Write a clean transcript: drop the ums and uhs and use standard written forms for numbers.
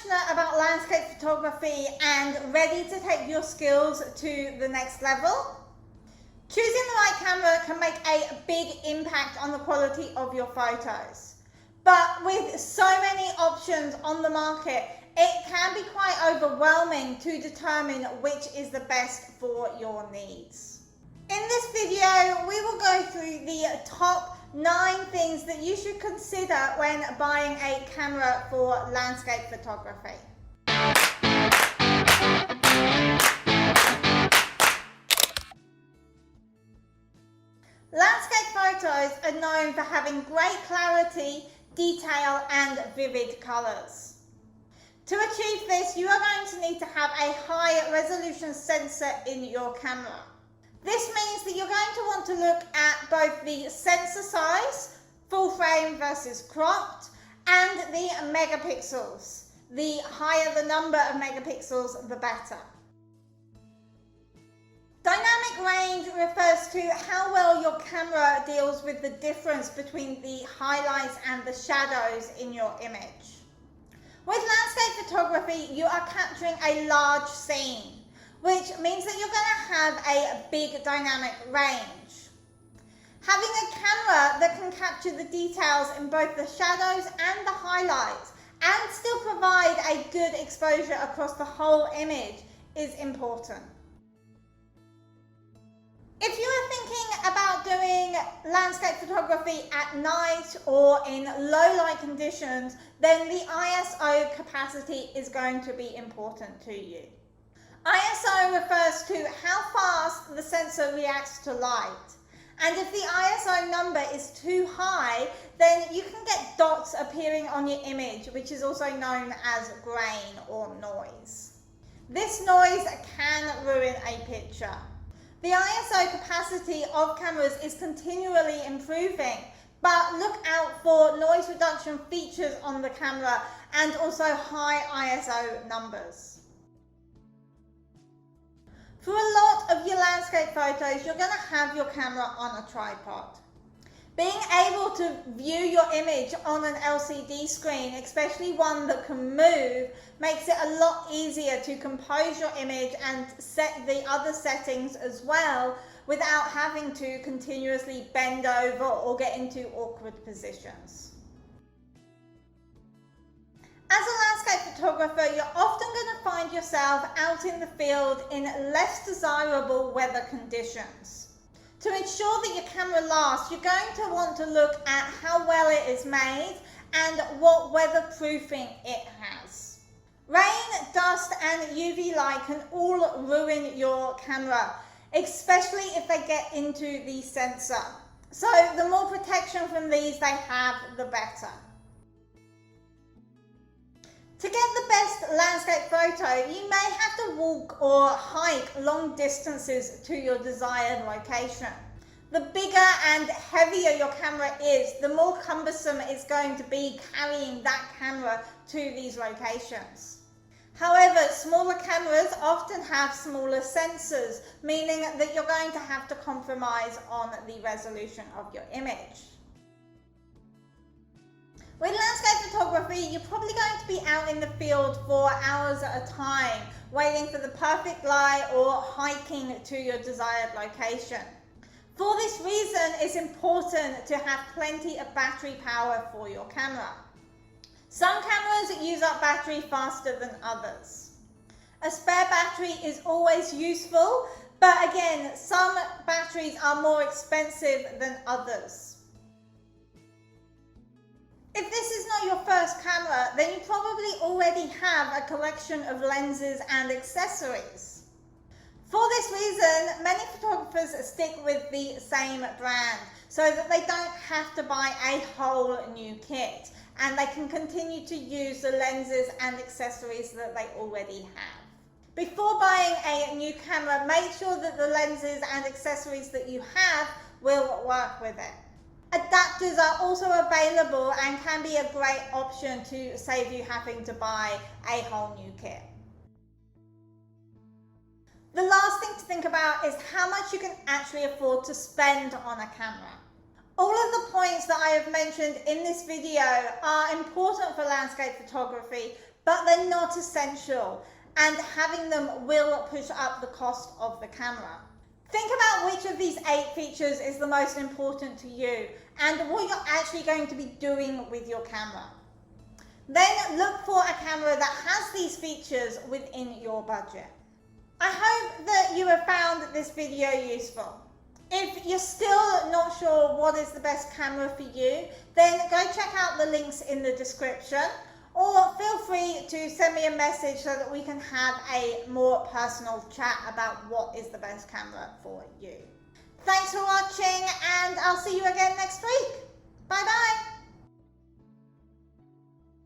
passionate about landscape photography and ready to take your skills to the next level? Choosing the right camera can make a big impact on the quality of your photos. But with so many options on the market, it can be quite overwhelming to determine which is the best for your needs. In this video, we will go through the top 9 things that you should consider when buying a camera for landscape photography. Landscape photos are known for having great clarity, detail, and vivid colors. To achieve this, you are going to need to have a high resolution sensor in your camera. This means that you're going to want to look at both the sensor size, full frame versus cropped, and the megapixels. The higher the number of megapixels, the better. Dynamic range refers to how well your camera deals with the difference between the highlights and the shadows in your image. With landscape photography, you are capturing a large scene, which means that you're going to have a big dynamic range. Having a camera that can capture the details in both the shadows and the highlights and still provide a good exposure across the whole image is important. If you are thinking about doing landscape photography at night or in low light conditions, then the ISO capacity is going to be important to you. ISO refers to how fast the sensor reacts to light. And if the ISO number is too high, then you can get dots appearing on your image, which is also known as grain or noise. This noise can ruin a picture. The ISO capacity of cameras is continually improving, but look out for noise reduction features on the camera and also high ISO numbers. For a lot of your landscape photos, you're going to have your camera on a tripod. Being able to view your image on an LCD screen, especially one that can move, makes it a lot easier to compose your image and set the other settings as well without having to continuously bend over or get into awkward positions. As a landscape photographer, you're often going to find yourself out in the field in less desirable weather conditions. To ensure that your camera lasts, you're going to want to look at how well it is made and what weatherproofing it has. Rain, dust, and UV light can all ruin your camera, especially if they get into the sensor. So the more protection from these they have, the better. To get the best landscape photo, you may have to walk or hike long distances to your desired location. The bigger and heavier your camera is, the more cumbersome it's going to be carrying that camera to these locations. However, smaller cameras often have smaller sensors, meaning that you're going to have to compromise on the resolution of your image. With landscape photography, you're probably going to be out in the field for hours at a time, waiting for the perfect light or hiking to your desired location. For this reason, it's important to have plenty of battery power for your camera. Some cameras use up battery faster than others. A spare battery is always useful, but again, some batteries are more expensive than others. If this is not your first camera, then you probably already have a collection of lenses and accessories. For this reason, many photographers stick with the same brand so that they don't have to buy a whole new kit and they can continue to use the lenses and accessories that they already have. Before buying a new camera, make sure that the lenses and accessories that you have will work with it. Adapters are also available and can be a great option to save you having to buy a whole new kit. The last thing to think about is how much you can actually afford to spend on a camera. All of the points that I have mentioned in this video are important for landscape photography, but they're not essential, and having them will push up the cost of the camera. Think about which of these 8 features is the most important to you and what you're actually going to be doing with your camera. Then look for a camera that has these features within your budget. I hope that you have found this video useful. If you're still not sure what is the best camera for you, then go check out the links in the description, or feel free to send me a message so that we can have a more personal chat about what is the best camera for you. Thanks for watching, and I'll see you again next week. Bye bye.